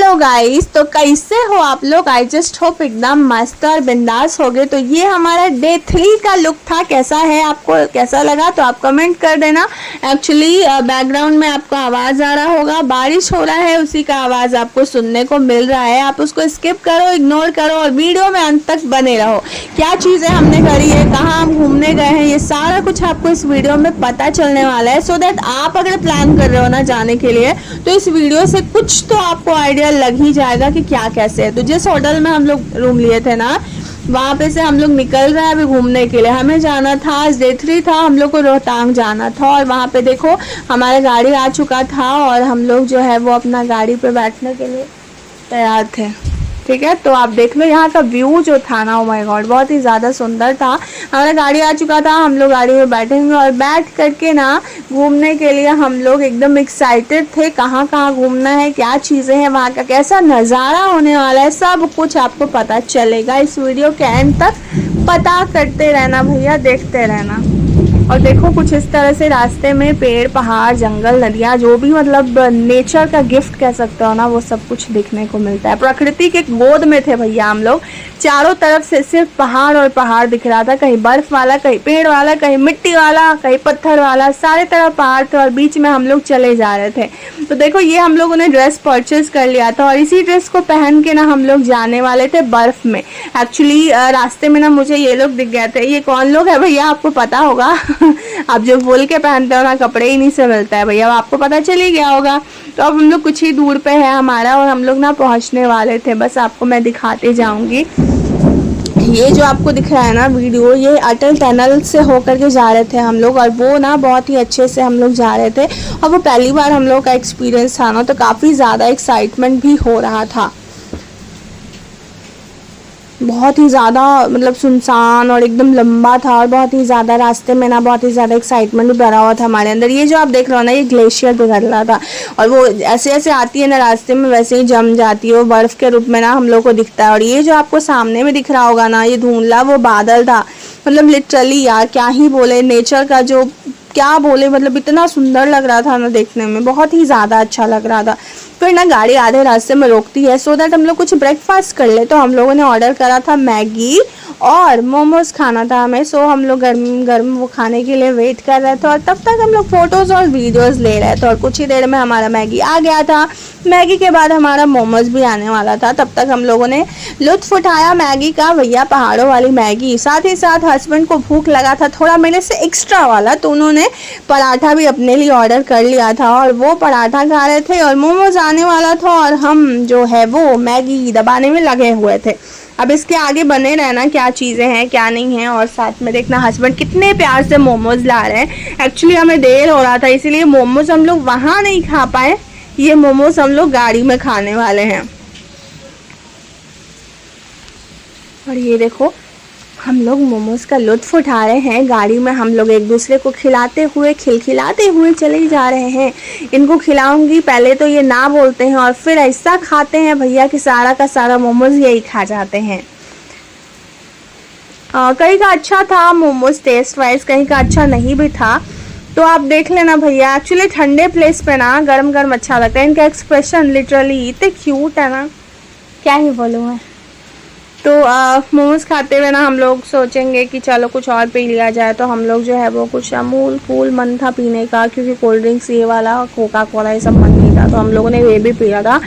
Hello guys, तो कैसे हो आप लोग। आई जस्ट होप एकदम मस्त और बिंदास हो गए। तो ये हमारा डे 3 का लुक था। कैसा है, आपको कैसा लगा तो आप कमेंट कर देना। एक्चुअली बैकग्राउंड में आपको आवाज़ आ रहा होगा, बारिश हो रहा है, उसी का आवाज़ आपको सुनने को मिल रहा है। आप उसको स्किप करो, इग्नोर करो और वीडियो में अंत तक बने रहो। क्या चीज़ें हमने करी है, कहाँ हम घूमने गए हैं, ये सारा कुछ आपको इस वीडियो में पता चलने वाला है। सो दैट आप अगर प्लान कर रहे हो ना जाने के लिए, तो इस वीडियो से कुछ तो आपको आइडिया लग ही जाएगा कि क्या कैसे है। तो जिस होटल में हम लोग रूम लिए थे ना, वहाँ पे से हम लोग निकल रहे हैं अभी घूमने के लिए। हमें जाना था, आज डे 3 था, हम लोग को रोहतांग जाना था। और वहाँ पे देखो हमारा गाड़ी आ चुका था और हम लोग जो है वो अपना गाड़ी पे बैठने के लिए तैयार थे। ठीक है, तो आप देख लो यहाँ का व्यू जो था ना, ओ माय गॉड, बहुत ही ज़्यादा सुंदर था। हमारा गाड़ी आ चुका था, हम लोग गाड़ी में बैठेंगे और बैठ करके ना घूमने के लिए हम लोग एकदम एक्साइटेड थे। कहाँ कहाँ घूमना है, क्या चीज़ें हैं, वहाँ का कैसा नज़ारा होने वाला है, सब कुछ आपको पता चलेगा। इस वीडियो के एंड तक पता करते रहना भैया, देखते रहना। और देखो कुछ इस तरह से रास्ते में पेड़, पहाड़, जंगल, नदियाँ, जो भी मतलब नेचर का गिफ्ट कह सकते हो ना, वो सब कुछ देखने को मिलता है। प्रकृति के गोद में थे भैया हम लोग। चारों तरफ से सिर्फ पहाड़ और पहाड़ दिख रहा था, कहीं बर्फ वाला, कहीं पेड़ वाला, कहीं मिट्टी वाला, कहीं पत्थर वाला, सारे तरफ पहाड़ थे और बीच में हम लोग चले जा रहे थे। तो देखो ये हम लोगों ने ड्रेस परचेज कर लिया था और इसी ड्रेस को पहन के ना हम लोग जाने वाले थे बर्फ में। एक्चुअली रास्ते में ना मुझे ये लोग दिख गए थे। ये कौन लोग है भैया, आपको पता होगा। आप जो बोल के पहनते हो ना, कपड़े ही नहीं से मिलता है भैया, आपको पता चल ही गया होगा। तो अब हम लोग कुछ ही दूर पे है हमारा और हम लोग ना पहुंचने वाले थे। बस आपको मैं दिखाते जाऊंगी। ये जो आपको दिख रहा है ना वीडियो, ये अटल टनल से होकर के जा रहे थे हम लोग और वो ना बहुत ही अच्छे से हम लोग जा रहे थे। और वो पहली बार हम लोग का एक्सपीरियंस था ना, तो काफ़ी ज़्यादा एक्साइटमेंट भी हो रहा था। बहुत ही ज़्यादा मतलब सुनसान और एकदम लंबा था और बहुत ही ज़्यादा रास्ते में ना बहुत ही ज़्यादा एक्साइटमेंट भी भरा हुआ था हमारे अंदर। ये जो आप देख रहे हो ना, ये ग्लेशियर पिघल रहा था और वो ऐसे ऐसे आती है ना रास्ते में, वैसे ही जम जाती है, वो बर्फ़ के रूप में ना हम लोग को दिखता है। और ये जो आपको सामने में दिख रहा होगा ना, ये धुंधला वो बादल था। मतलब लिटरली यार क्या ही बोले, नेचर का जो क्या बोले, मतलब इतना सुंदर लग रहा था ना देखने में, बहुत ही ज़्यादा अच्छा लग रहा था। फिर ना गाड़ी आधे रास्ते में रोकती है सो दैट हम लोग कुछ ब्रेकफास्ट कर ले। तो हम लोगों ने ऑर्डर करा था मैगी और मोमोज खाना था हमें। सो हम लोग गर्म गर्म वो खाने के लिए वेट कर रहे थे और तब तक हम लोग फ़ोटोज़ और वीडियोज़ ले रहे थे। और कुछ ही देर में हमारा मैगी आ गया था। मैगी के बाद हमारा मोमोज भी आने वाला था। तब तक हम लोगों ने लुत्फ़ उठाया मैगी का, भैया पहाड़ों वाली मैगी। साथ ही साथ हस्बैंड को भूख लगा था थोड़ा मेरे से एक्स्ट्रा वाला, तो उन्होंने पराठा भी अपने लिए ऑर्डर कर लिया था और वो पराठा खा रहे थे और मोमोज आने वाला था और हम जो है वो मैगी दबाने में लगे हुए थे। अब इसके आगे बने रहना क्या चीज़ें हैं क्या नहीं है, और साथ में देखना हस्बैंड कितने प्यार से मोमोज ला रहे हैं। एक्चुअली हमें देर हो रहा था, इसीलिए मोमोज हम लोग वहाँ नहीं खा पाए। ये मोमोज हम लोग गाड़ी में खाने वाले हैं। और ये देखो हम लोग मोमोज का लुत्फ़ उठा रहे हैं गाड़ी में। हम लोग एक दूसरे को खिलाते हुए खिलखिलाते हुए चले जा रहे हैं। इनको खिलाऊंगी, पहले तो ये ना बोलते हैं और फिर ऐसा खाते हैं भैया कि सारा का सारा मोमोज यही खा जाते हैं। कहीं का अच्छा था मोमोज टेस्ट वाइज, कहीं का अच्छा नहीं भी था, तो आप देख लेना भैया। एक्चुअली ठंडे प्लेस पे ना गर्म गर्म अच्छा लगता है। इनका एक्सप्रेशन लिटरली इतने क्यूट है ना, क्या ही बोलूँ मैं। तो मोमोज खाते हुए ना हम लोग सोचेंगे कि चलो कुछ और पी लिया जाए। तो हम लोग जो है वो कुछ अमूल कूल मन था पीने का, क्योंकि कोल्ड ड्रिंक्स ये वाला कोका कोला ये सब मन नहीं था, तो हम लोगों ने ये भी पिया था।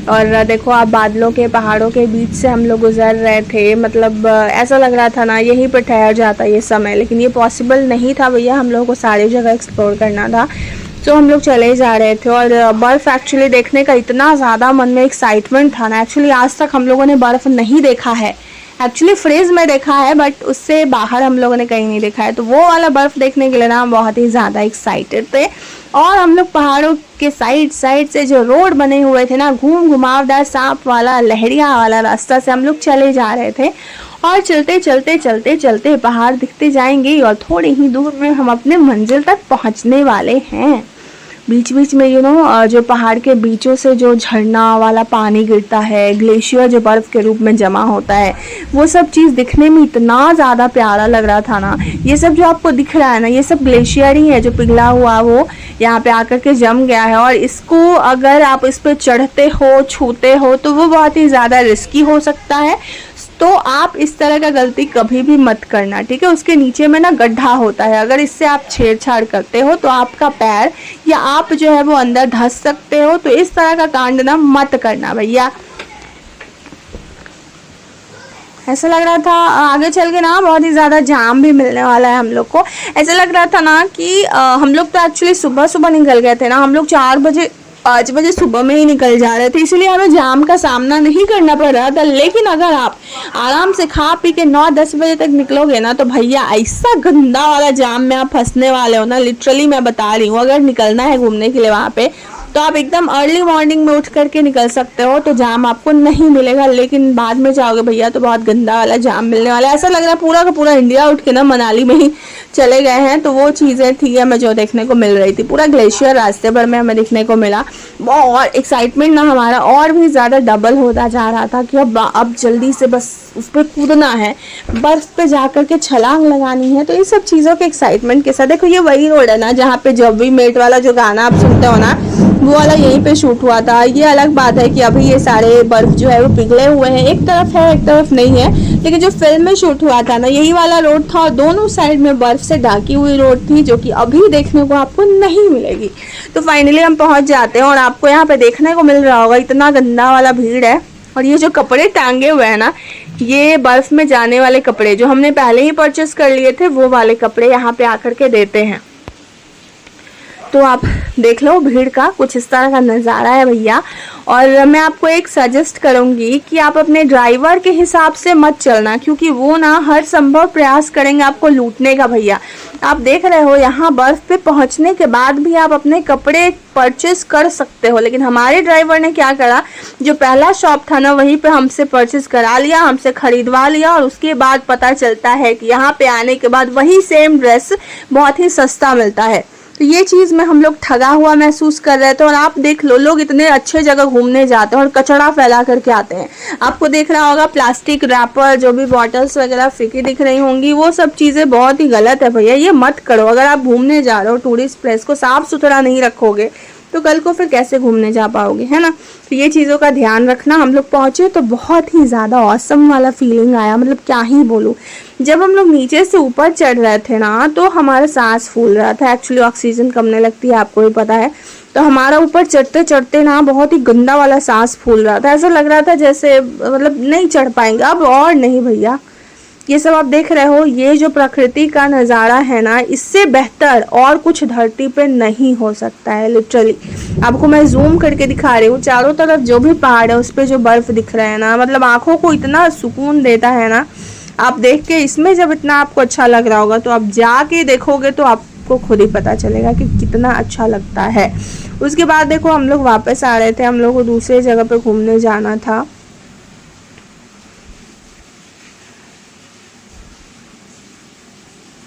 और देखो आप बादलों के पहाड़ों के बीच से हम लोग गुजर रहे थे। मतलब ऐसा लग रहा था ना यहीं पर ठहर जाता ये समय, लेकिन ये पॉसिबल नहीं था भैया, हम लोगों को सारी जगह एक्सप्लोर करना था। तो हम लोग चले जा रहे थे और बर्फ़ एक्चुअली देखने का इतना ज़्यादा मन में एक्साइटमेंट था ना। एक्चुअली आज तक हम लोगों ने बर्फ़ नहीं देखा है। एक्चुअली फ्रिज में देखा है बट उससे बाहर हम लोगों ने कहीं नहीं देखा है। तो वो वाला बर्फ़ देखने के लिए ना हम बहुत ही ज़्यादा एक्साइटेड थे। और हम लोग पहाड़ों के साइड साइड से जो रोड बने हुए थे ना, घुमावदार सांप वाला लहरिया वाला रास्ता से हम लोग चले जा रहे थे। और चलते चलते चलते चलते पहाड़ दिखते जाएंगे और थोड़ी ही दूर में हम अपने मंजिल तक पहुंचने वाले हैं। बीच बीच में जो पहाड़ के बीचों से जो झरना वाला पानी गिरता है, ग्लेशियर जो बर्फ़ के रूप में जमा होता है, वो सब चीज़ दिखने में इतना ज़्यादा प्यारा लग रहा था ना। ये सब जो आपको दिख रहा है ना, ये सब ग्लेशियर ही है जो पिघला हुआ वो यहाँ पे आकर के जम गया है। और इसको अगर आप इस पर चढ़ते हो, छूते हो, तो वो बहुत ही ज़्यादा रिस्की हो सकता है। तो आप इस तरह का गलती कभी भी मत करना, ठीक है। उसके नीचे में ना गड्ढा होता है, अगर इससे आप छेड़छाड़ करते हो तो आपका पैर या आप जो है वो अंदर धंस सकते हो। तो इस तरह का कांड ना मत करना भैया। ऐसा लग रहा था आगे चल के ना बहुत ही ज़्यादा जाम भी मिलने वाला है हम लोग को। ऐसा लग रहा था ना कि हम लोग तो एक्चुअली सुबह सुबह निकल गए थे ना, हम लोग 5 बजे सुबह में ही निकल जा रहे थे, इसलिए हमें जाम का सामना नहीं करना पड़ रहा था। लेकिन अगर आप आराम से खा पी के 9-10 बजे तक निकलोगे ना, तो भैया ऐसा गंदा वाला जाम में आप फंसने वाले हो ना, लिटरली मैं बता रही हूँ। अगर निकलना है घूमने के लिए वहाँ पे, तो आप एकदम अर्ली मॉर्निंग में उठ करके निकल सकते हो, तो जाम आपको नहीं मिलेगा। लेकिन बाद में जाओगे भैया तो बहुत गंदा वाला जाम मिलने वाला है। ऐसा लग रहा है पूरा का पूरा इंडिया उठ के ना मनाली में ही चले गए हैं। तो वो चीज़ें थी हमें जो देखने को मिल रही थी, पूरा ग्लेशियर रास्ते भर में हमें देखने को मिला। और एक्साइटमेंट ना हमारा और भी ज़्यादा डबल होता जा रहा था कि अब जल्दी से बस उस पर कूदना है, बर्फ़ पे जा कर के छलांग लगानी है। तो इन सब चीज़ों के एक्साइटमेंट के साथ, देखो ये वही रोड है ना जहाँ पे जब भी मेट वाला जो गाना आप सुनते हो ना, वो वाला यहीं पे शूट हुआ था। ये अलग बात है कि अभी ये सारे बर्फ जो है वो पिघले हुए हैं, एक तरफ है एक तरफ नहीं है, लेकिन जो फिल्म में शूट हुआ था ना, यही वाला रोड था और दोनों साइड में बर्फ से ढकी हुई रोड थी, जो कि अभी देखने को आपको नहीं मिलेगी। तो फाइनली हम पहुंच जाते हैं और आपको यहाँ पे देखने को मिल रहा होगा इतना गंदा वाला भीड़ है। और ये जो कपड़े टांगे हुए हैं ना, ये बर्फ में जाने वाले कपड़े जो हमने पहले ही परचेस कर लिए थे, वो वाले कपड़े यहाँ पे आकर के देते हैं। तो आप देख लो भीड़ का कुछ इस तरह का नज़ारा है भैया। और मैं आपको एक सजेस्ट करूंगी कि आप अपने ड्राइवर के हिसाब से मत चलना, क्योंकि वो ना हर संभव प्रयास करेंगे आपको लूटने का भैया। आप देख रहे हो यहाँ बर्फ़ पे पहुँचने के बाद भी आप अपने कपड़े परचेस कर सकते हो, लेकिन हमारे ड्राइवर ने क्या करा, जो पहला शॉप था ना वहीं पे हमसे परचेस करा लिया, हमसे खरीदवा लिया। और उसके बाद पता चलता है कि यहाँ पे आने के बाद वही सेम ड्रेस बहुत ही सस्ता मिलता है। तो ये चीज़ में हम लोग ठगा हुआ महसूस कर रहे थे। और आप देख लो, लोग इतने अच्छे जगह घूमने जाते हैं और कचरा फैला करके आते हैं। आपको देख रहा होगा प्लास्टिक रैपर, जो भी बॉटल्स वगैरह फेंकी दिख रही होंगी, वो सब चीज़ें बहुत ही गलत है भैया, ये मत करो। अगर आप घूमने जा रहे हो, टूरिस्ट प्लेस को साफ़ सुथरा नहीं रखोगे तो कल को फिर कैसे घूमने जा पाओगे, है ना। तो ये चीज़ों का ध्यान रखना। हम लोग पहुँचे तो बहुत ही ज़्यादा ऑसम वाला फीलिंग आया, मतलब क्या ही बोलूँ। जब हम लोग नीचे से ऊपर चढ़ रहे थे ना, तो हमारा सांस फूल रहा था। एक्चुअली ऑक्सीजन कम लगती है, आपको भी पता है। तो हमारा ऊपर चढ़ते चढ़ते ना बहुत ही गंदा वाला सांस फूल रहा था। ऐसा लग रहा था जैसे मतलब नहीं चढ़ पाएंगे अब। और नहीं भैया, ये सब आप देख रहे हो, ये जो प्रकृति का नज़ारा है ना, इससे बेहतर और कुछ धरती पे नहीं हो सकता है। लिटरली आपको मैं जूम करके दिखा रही हूँ, चारों तरफ जो भी पहाड़ है उस पर जो बर्फ़ दिख रहा है ना, मतलब आँखों को इतना सुकून देता है ना। आप देख के इसमें जब इतना आपको अच्छा लग रहा होगा, तो आप जाके देखोगे तो आपको खुद ही पता चलेगा कि कितना अच्छा लगता है। उसके बाद देखो हम लोग वापस आ रहे थे, हम लोग को दूसरे जगह पे घूमने जाना था।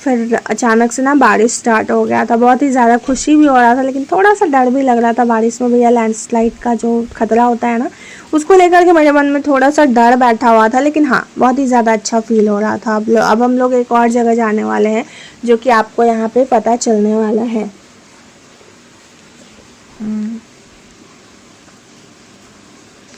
फिर अचानक से ना बारिश स्टार्ट हो गया था। बहुत ही ज़्यादा खुशी भी हो रहा था, लेकिन थोड़ा सा डर भी लग रहा था। बारिश में भैया लैंडस्लाइड का जो खतरा होता है ना, उसको लेकर के मेरे मन में थोड़ा सा डर बैठा हुआ था। लेकिन हाँ, बहुत ही ज़्यादा अच्छा फील हो रहा था। अब हम लोग एक और जगह जाने वाले हैं, जो कि आपको यहाँ पे पता चलने वाला है।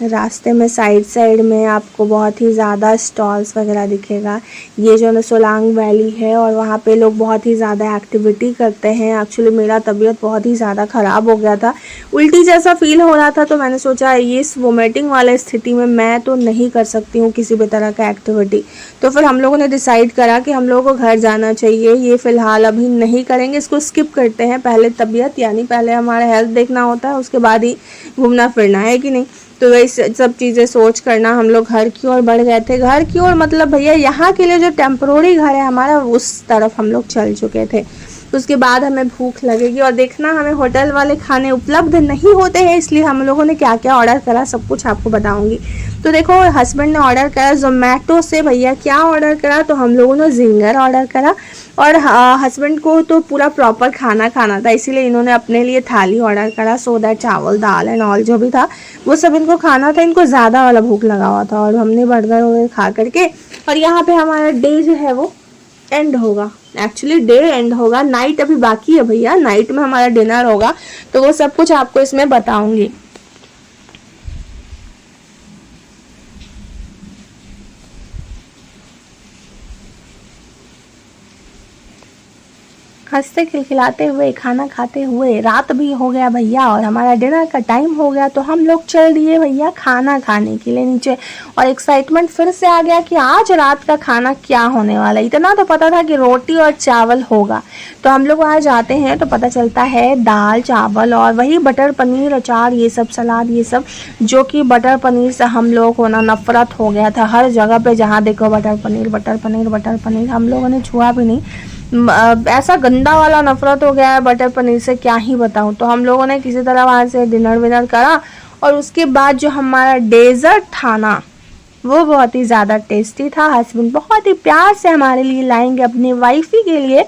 रास्ते में साइड में आपको बहुत ही ज़्यादा स्टॉल्स वगैरह दिखेगा। ये जो ना सोलांग वैली है और वहाँ पे लोग बहुत ही ज़्यादा एक्टिविटी करते हैं। एक्चुअली मेरा तबीयत बहुत ही ज़्यादा ख़राब हो गया था, उल्टी जैसा फील हो रहा था। तो मैंने सोचा ये इस वोमिटिंग वाले स्थिति में मैं तो नहीं कर सकती हूँ किसी भी तरह का एक्टिविटी। तो फिर हम लोगों ने डिसाइड करा कि हम लोगों को घर जाना चाहिए। ये फ़िलहाल अभी नहीं करेंगे, इसको स्किप करते हैं। पहले तबीयत यानी पहले हमारा हेल्थ देखना होता है, उसके बाद ही घूमना फिरना है कि नहीं। तो वही सब चीज़ें सोच करना हम लोग घर की ओर बढ़ गए थे। घर की ओर मतलब भैया यहाँ के लिए जो टेम्परोरी घर है हमारा, उस तरफ हम लोग चल चुके थे। तो उसके बाद हमें भूख लगेगी। और देखना हमें होटल वाले खाने उपलब्ध नहीं होते हैं, इसलिए हम लोगों ने क्या क्या ऑर्डर करा सब कुछ आपको बताऊंगी। तो देखो हस्बैंड ने ऑर्डर करा जोमेटो से। भैया क्या ऑर्डर करा, तो हम लोगों ने जिंगर ऑर्डर करा। और हस्बैंड को तो पूरा प्रॉपर खाना खाना था, इसीलिए इन्होंने अपने लिए थाली ऑर्डर करा, सो दैट चावल दाल एंड ऑल जो भी था वो सब इनको खाना था। इनको ज़्यादा वाला भूख लगा हुआ था और हमने बर्गर वगैरह खा करके, और यहाँ पे हमारा डे जो है वो एंड होगा। एक्चुअली डे एंड होगा, नाइट अभी बाकी है भैया, नाइट में हमारा डिनर होगा, तो वो सब कुछ आपको इसमें बताऊंगी। हंसते खिलखिलाते हुए खाना खाते हुए रात भी हो गया भैया और हमारा डिनर का टाइम हो गया, तो हम लोग चल दिए भैया खाना खाने के लिए नीचे। और एक्साइटमेंट फिर से आ गया कि आज रात का खाना क्या होने वाला है। इतना तो पता था कि रोटी और चावल होगा। तो हम लोग वहाँ जाते हैं तो पता चलता है दाल चावल और वही बटर पनीर अचार ये सब सलाद ये सब, जो कि बटर पनीर से हम लोगों को ना नफरत हो गया था। हर जगह पे जहाँ देखो butter paneer butter paneer butter paneer, हम लोगों ने छुआ भी नहीं। ऐसा गंदा वाला नफरत हो गया है बटर पनीर से, क्या ही बताऊं। तो हम लोगों ने किसी तरह वहाँ से डिनर विनर करा, और उसके बाद जो हमारा डेजर्ट था ना वो बहुत ही ज़्यादा टेस्टी था। हस्बैंड बहुत ही प्यार से हमारे लिए लाएंगे अपनी वाइफी के लिए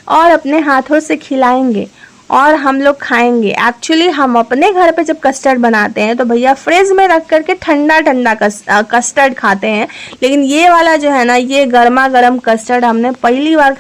और अपने हाथों से खिलाएंगे और हम लोग खाएंगे। एक्चुअली हम अपने घर पे जब कस्टर्ड बनाते हैं तो भैया फ्रिज में रख करके ठंडा ठंडा कस्टर्ड खाते हैं, लेकिन ये वाला जो है ना ये गर्मा गर्म कस्टर्ड हमने पहली बार